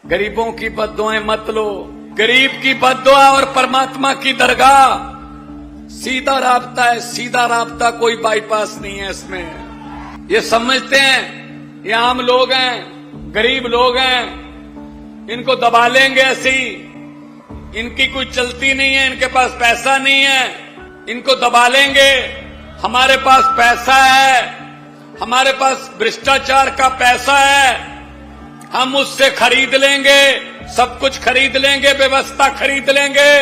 गरीबों की बद्दुआएं मत लो। गरीब की बद्दुआ और परमात्मा की दरगाह सीधा राब्ता है, सीधा राब्ता, कोई बाईपास नहीं है इसमें। ये समझते हैं ये आम लोग हैं, गरीब लोग हैं, इनको दबा लेंगे ऐसे ही, इनकी कोई चलती नहीं है, इनके पास पैसा नहीं है, इनको दबा लेंगे। हमारे पास पैसा है, हमारे पास भ्रष्टाचार का पैसा है, हम उससे खरीद लेंगे, सब कुछ खरीद लेंगे, व्यवस्था खरीद लेंगे।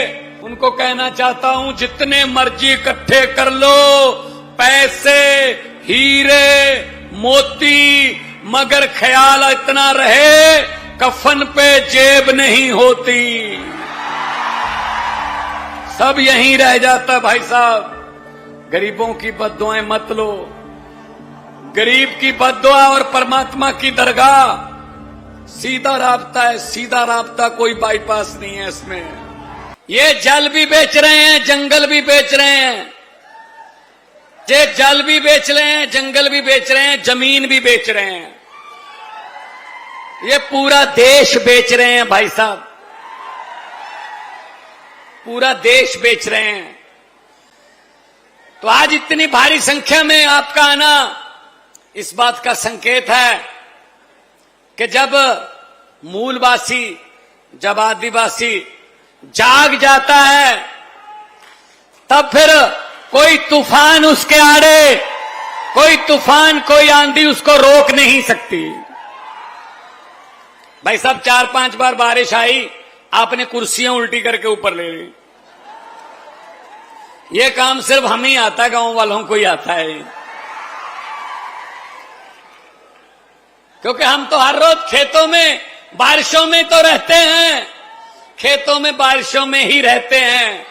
उनको कहना चाहता हूं जितने मर्जी इकट्ठे कर लो पैसे, हीरे, मोती, मगर ख्याल इतना रहे कफन पे जेब नहीं होती। सब यहीं रह जाता भाई साहब। गरीबों की बद्दुआएं मत लो। गरीब की बद्दुआ और परमात्मा की दरगाह सीधा राब्ता है, सीधा राब्ता, कोई बाईपास नहीं है इसमें। ये जल भी बेच रहे हैं, जंगल भी बेच रहे हैं, ये जल भी बेच रहे हैं, जंगल भी बेच रहे हैं, जमीन भी बेच रहे हैं, ये पूरा देश बेच रहे हैं भाई साहब, पूरा देश बेच रहे हैं। तो आज इतनी भारी संख्या में आपका आना इस बात का संकेत है कि जब मूलवासी, जब आदिवासी जाग जाता है तब फिर कोई तूफान उसके आड़े, कोई तूफान, कोई आंधी उसको रोक नहीं सकती। भाई साहब 4-5 बार बारिश आई, आपने कुर्सियां उल्टी करके ऊपर ले ली। ये काम सिर्फ हम ही आता है, गांव वालों को ही आता है, क्योंकि हम तो हर रोज खेतों में बारिशों में तो रहते हैं, खेतों में बारिशों में ही रहते हैं,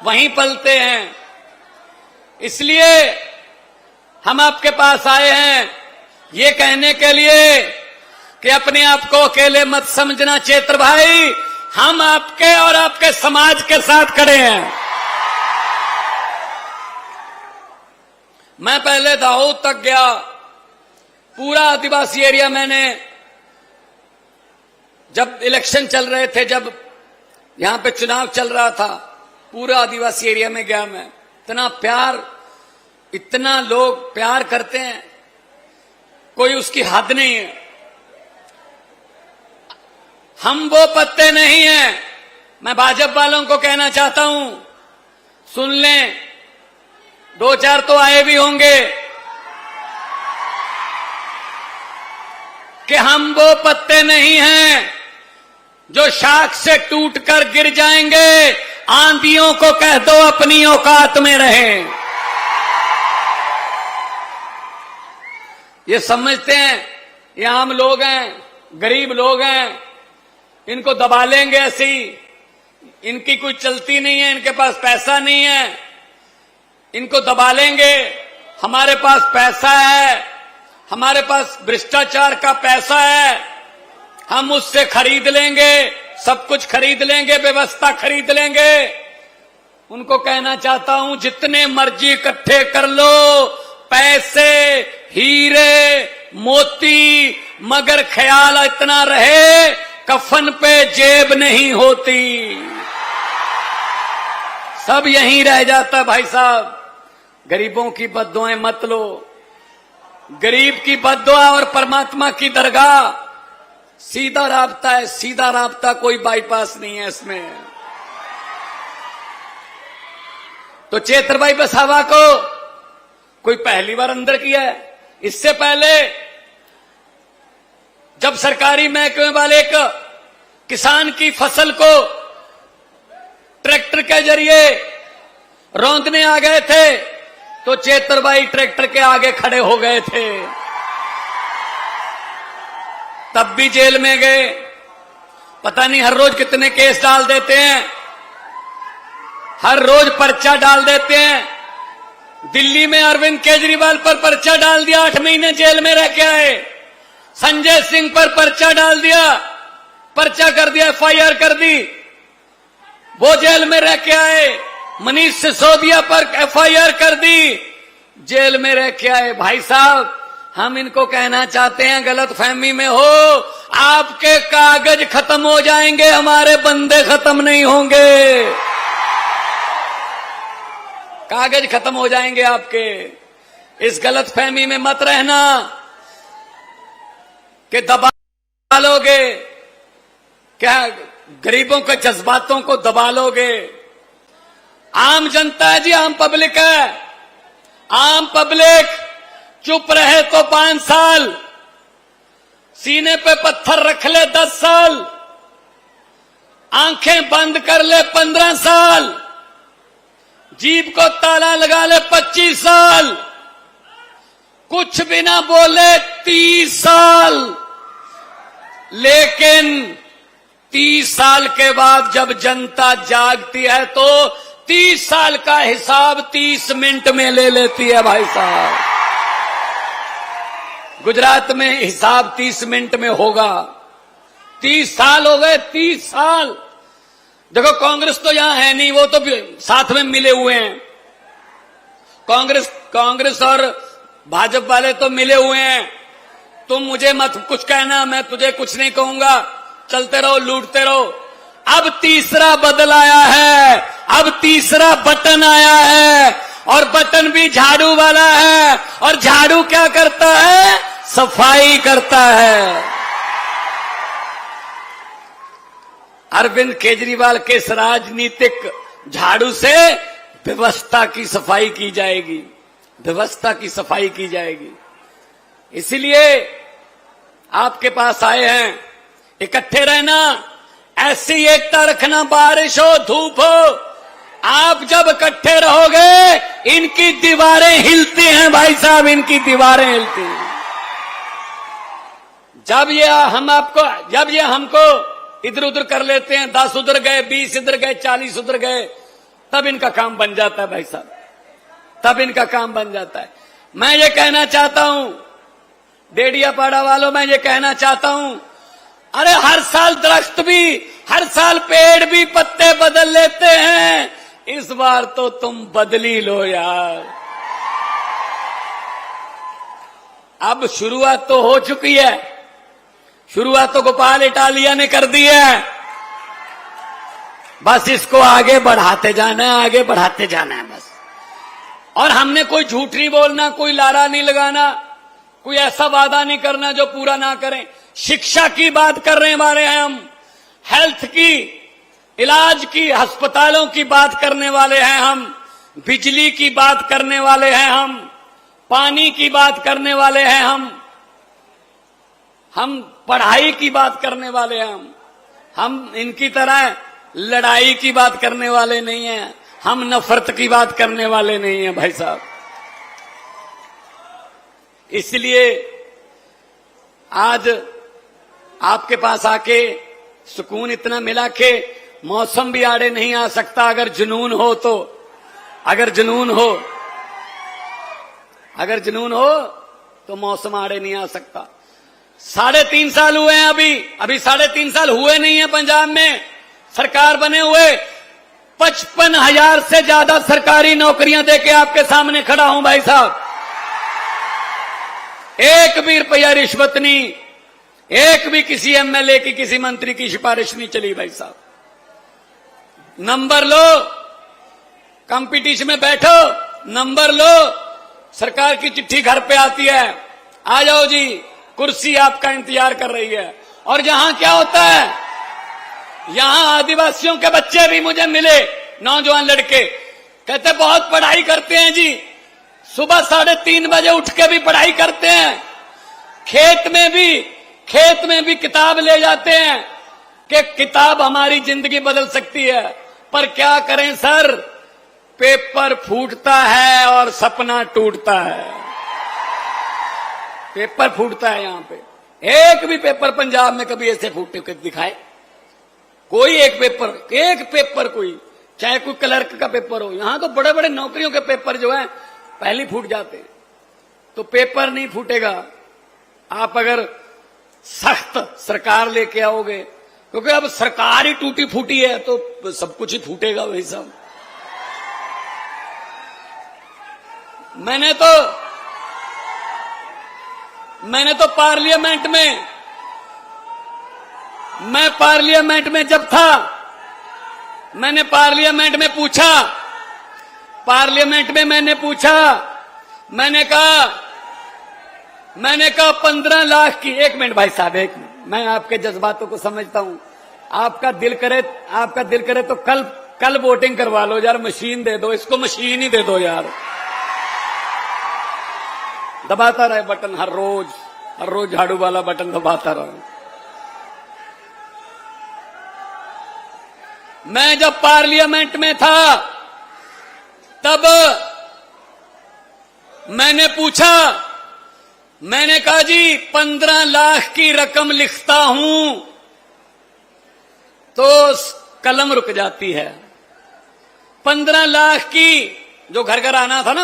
वहीं पलते हैं। इसलिए हम आपके पास आए हैं ये कहने के लिए कि अपने आप को अकेले मत समझना चेत्र भाई, हम आपके और आपके समाज के साथ खड़े हैं। मैं पहले दाऊद तक गया, पूरा आदिवासी एरिया, मैंने जब इलेक्शन चल रहे थे, जब यहां पे चुनाव चल रहा था, पूरा आदिवासी एरिया में गया मैं। इतना प्यार, इतना लोग प्यार करते हैं, कोई उसकी हद नहीं है। हम वो पत्ते नहीं हैं। मैं भाजपा वालों को कहना चाहता हूं, सुन लें, 2-4 तो आए भी होंगे कि हम वो पत्ते नहीं हैं जो शाख से टूटकर गिर जाएंगे। आंधियों को कह दो अपनी औकात में रहें। ये समझते हैं ये आम लोग हैं, गरीब लोग हैं, इनको दबा लेंगे ऐसे ही, इनकी कोई चलती नहीं है, इनके पास पैसा नहीं है, इनको दबा लेंगे। हमारे पास पैसा है, हमारे पास भ्रष्टाचार का पैसा है, हम उससे खरीद लेंगे, सब कुछ खरीद लेंगे, व्यवस्था खरीद लेंगे। उनको कहना चाहता हूं जितने मर्जी इकट्ठे कर लो पैसे, हीरे, मोती, मगर ख्याल इतना रहे कफन पे जेब नहीं होती। सब यहीं रह जाता भाई साहब। गरीबों की बद्दुआएं मत लो। गरीब की बद्दुआ और परमात्मा की दरगाह सीधा राब्ता है, सीधा राब्ता, कोई बाईपास नहीं है इसमें। तो चेत्र भाई बसावा को कोई पहली बार अंदर किया है? इससे पहले जब सरकारी महकमे वाले एक किसान की फसल को ट्रैक्टर के जरिए रौंदने आ गए थे तो चेतर भाई ट्रैक्टर के आगे खड़े हो गए थे, तब भी जेल में गए। पता नहीं हर रोज कितने केस डाल देते हैं, हर रोज पर्चा डाल देते हैं। दिल्ली में अरविंद केजरीवाल पर पर्चा डाल दिया, 8 महीने जेल में रह के आए। संजय सिंह पर पर्चा डाल दिया, पर्चा कर दिया, एफआईआर कर दी, वो जेल में रह के आए। मनीष सिसोदिया पर एफआईआर कर दी, जेल में रह के आए। भाई साहब हम इनको कहना चाहते हैं, गलत फहमी में हो, आपके कागज खत्म हो जाएंगे, हमारे बंदे खत्म नहीं होंगे। कागज खत्म हो जाएंगे आपके। इस गलत फहमी में मत रहना कि दबा लोगे, क्या गरीबों के जज्बातों को दबा लोगे। आम जनता है जी, आम पब्लिक है। आम पब्लिक चुप रहे तो 5 साल, सीने पे पत्थर रख ले 10 साल, आंखें बंद कर ले 15 साल, जीभ को ताला लगा ले 25 साल, कुछ भी ना बोले 30 साल। लेकिन 30 साल के बाद जब जनता जागती है तो 30 साल का हिसाब 30 मिनट में ले लेती है भाई साहब। गुजरात में हिसाब 30 मिनट में होगा। 30 साल हो गए, 30 साल। देखो कांग्रेस तो यहां है नहीं, वो तो साथ में मिले हुए हैं। कांग्रेस और भाजपा वाले तो मिले हुए हैं। तुम मुझे मत कुछ कहना, मैं तुझे कुछ नहीं कहूंगा, चलते रहो, लूटते रहो। अब तीसरा बदल आया है, अब तीसरा बटन आया है, और बटन भी झाड़ू वाला है। और झाड़ू क्या करता है? सफाई करता है। अरविंद केजरीवाल के इस राजनीतिक झाड़ू से व्यवस्था की सफाई की जाएगी, व्यवस्था की सफाई की जाएगी। इसलिए आपके पास आए हैं, इकट्ठे रहना, ऐसी एकता रखना, बारिश हो धूप हो, आप जब इकट्ठे रहोगे इनकी दीवारें हिलती हैं भाई साहब, इनकी दीवारें हिलती हैं। जब ये हमको इधर उधर कर लेते हैं, 10 उधर गए, 20 इधर गए, 40 उधर गए, तब इनका काम बन जाता है भाई साहब, तब इनका काम बन जाता है। मैं ये कहना चाहता हूं, डेडियापाड़ा वालों, मैं ये कहना चाहता हूं, अरे हर साल दरख्त भी, हर साल पेड़ भी पत्ते बदल लेते हैं, इस बार तो तुम बदली लो यार। अब शुरुआत तो हो चुकी है, शुरुआत तो गोपाल इटालिया ने कर दी है, बस इसको आगे बढ़ाते जाना है, आगे बढ़ाते जाना है बस। और हमने कोई झूठ नहीं बोलना, कोई लारा नहीं लगाना, कोई ऐसा वादा नहीं करना जो पूरा ना करें। शिक्षा की बात करने वाले हैं हम, हेल्थ की, इलाज की, अस्पतालों की बात करने वाले हैं हम, बिजली की बात करने वाले हैं हम, पानी की बात करने वाले हैं हम पढ़ाई की बात करने वाले हैं हम इनकी तरह लड़ाई की बात करने वाले नहीं हैं, हम नफरत की बात करने वाले नहीं हैं भाई साहब। इसलिए आज आपके पास आके सुकून इतना मिला कि मौसम भी आड़े नहीं आ सकता अगर जुनून हो तो, अगर जुनून हो तो मौसम आड़े नहीं आ सकता। 3.5 साल हुए हैं, अभी 3.5 साल हुए नहीं है पंजाब में सरकार बने हुए। 55,000 से ज्यादा सरकारी नौकरियां देके आपके सामने खड़ा हूं भाई साहब। एक भी रुपया रिश्वत नहीं, एक भी किसी एमएलए की, किसी मंत्री की सिफारिश नहीं चली भाई साहब। नंबर लो, कंपटीशन में बैठो, नंबर लो, सरकार की चिट्ठी घर पे आती है, आ जाओ जी, कुर्सी आपका इंतजार कर रही है। और यहां क्या होता है, यहां आदिवासियों के बच्चे भी मुझे मिले, नौजवान लड़के, कहते बहुत पढ़ाई करते हैं जी, सुबह 3:30 बजे उठ के भी पढ़ाई करते हैं, खेत में भी किताब ले जाते हैं कि किताब हमारी जिंदगी बदल सकती है। पर क्या करें सर, पेपर फूटता है और सपना टूटता है। पेपर फूटता है यहां पे, एक भी पेपर पंजाब में कभी ऐसे फूटे के दिखाए? कोई एक पेपर कोई, चाहे कोई क्लर्क का पेपर हो, यहां तो बड़े बड़े नौकरियों के पेपर जो है पहले फूट जाते हैं। तो पेपर नहीं फूटेगा आप अगर सख्त सरकार लेके आओगे, क्योंकि अब सरकार ही टूटी फूटी है तो सब कुछ ही फूटेगा वही सब। मैंने तो मैं पार्लियामेंट में जब था, मैंने पार्लियामेंट में पूछा, मैंने कहा 15 लाख की। एक मिनट भाई साहब, एक मिनट, मैं आपके जज्बातों को समझता हूं। आपका दिल करे तो कल वोटिंग करवा लो यार, मशीन दे दो इसको, मशीन ही दे दो यार। दबाता रहे बटन हर रोज झाड़ू वाला बटन दबाता रहे। मैं जब पार्लियामेंट में था तब मैंने पूछा, मैंने कहा जी 15 लाख की रकम लिखता हूं तो कलम रुक जाती है। 15 लाख की जो घर आना था ना,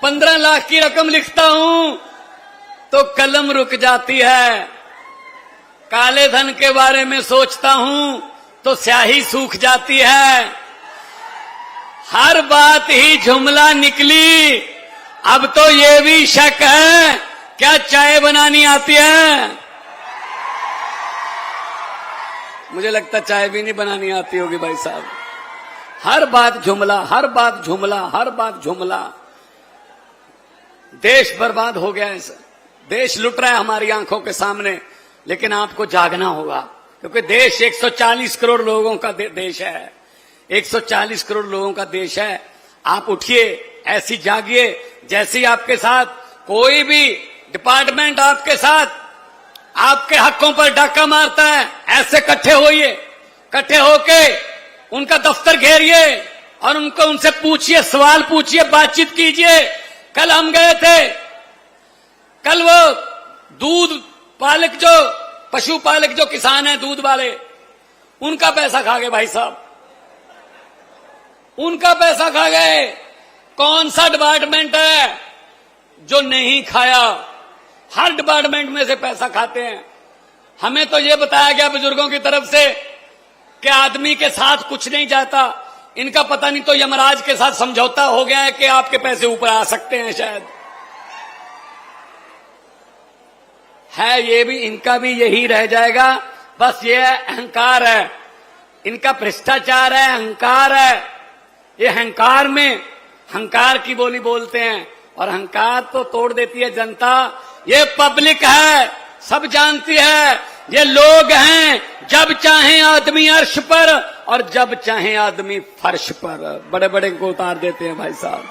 15 लाख की रकम लिखता हूं तो कलम रुक जाती है। काले धन के बारे में सोचता हूं तो स्याही सूख जाती है। हर बात ही जुमला निकली, अब तो ये भी शक है क्या चाय बनानी आती है। मुझे लगता चाय भी नहीं बनानी आती होगी भाई साहब। हर बात जुमला। देश बर्बाद हो गया है, देश लुट रहा है हमारी आंखों के सामने। लेकिन आपको जागना होगा, क्योंकि देश 140 करोड़ लोगों का देश है। 140 करोड़ लोगों का देश है। आप उठिए, ऐसी जागिए जैसे आपके साथ कोई भी डिपार्टमेंट आपके साथ आपके हकों पर डाका मारता है। ऐसे इकट्ठे होके उनका दफ्तर घेरिए और उनसे पूछिए, सवाल पूछिए, बातचीत कीजिए। कल हम गए थे, कल वो दूध पालक जो पशुपालक जो किसान हैं, दूध वाले, उनका पैसा खा गए भाई साहब, उनका पैसा खा गए। कौन सा डिपार्टमेंट है जो नहीं खाया? हर डिपार्टमेंट में से पैसा खाते हैं। हमें तो ये बताया गया बुजुर्गों की तरफ से कि आदमी के साथ कुछ नहीं जाता। इनका पता नहीं तो यमराज के साथ समझौता हो गया है कि आपके पैसे ऊपर आ सकते हैं शायद। है ये भी, इनका भी यही रह जाएगा। बस ये अहंकार है, इनका भ्रष्टाचार है, अहंकार है। ये अहंकार में अहंकार की बोली बोलते हैं और अहंकार तो तोड़ देती है जनता। ये पब्लिक है, सब जानती है। ये लोग हैं, जब चाहे आदमी अर्श पर और जब चाहे आदमी फर्श पर, बड़े बड़े को उतार देते हैं भाई साहब।